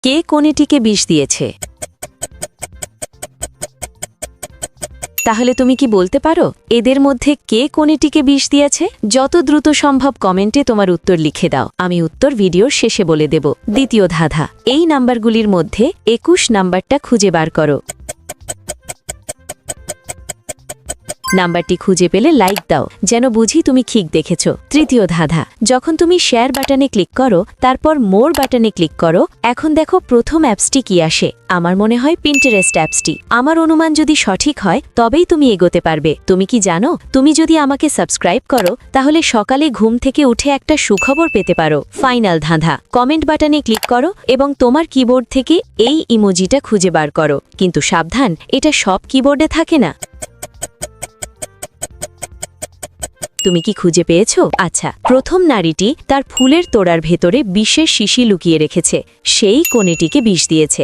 কে কোণেটিকে বিষ দিয়েছে? তাহলে তুমি কি বলতে পারো এদের মধ্যে কে কোণেটিকে বিষ দিয়েছে? যত দ্রুত সম্ভব কমেন্টে তোমার উত্তর লিখে দাও, আমি উত্তর ভিডিওর শেষে বলে দেব। দ্বিতীয় ধাঁধা, এই নাম্বারগুলির মধ্যে 21 নাম্বারটা খুঁজে বার করো। নাম্বারটি খুঁজে পেলে লাইক দাও, যেন বুঝি তুমি ঠিক দেখেছ। তৃতীয় ধাঁধা, যখন তুমি শেয়ার বাটনে ক্লিক করো তারপর মোর বাটনে ক্লিক করো, এখন দেখো প্রথম অ্যাপসটি কি আসে। আমার মনে হয় পিন্টারেস্ট অ্যাপসটি। আমার অনুমান যদি সঠিক হয় তবেই তুমি এগোতে পারবে। তুমি কি জানো, তুমি যদি আমাকে সাবস্ক্রাইব করো তাহলে সকালে ঘুম থেকে উঠে একটা সুখবর পেতে পারো। ফাইনাল ধাঁধা, কমেন্ট বাটনে ক্লিক করো এবং তোমার কিবোর্ড থেকে এই ইমোজিটা খুঁজে বার করো। কিন্তু সাবধান, এটা সব কিবোর্ডে থাকে না। তুমি কি খুঁজে পেয়েছো? আচ্ছা, প্রথম নারীটি তার ফুলের তোড়ার ভেতরে বিষের শিশি লুকিয়ে রেখেছে, সেই কোণেটিকে বিষ দিয়েছে।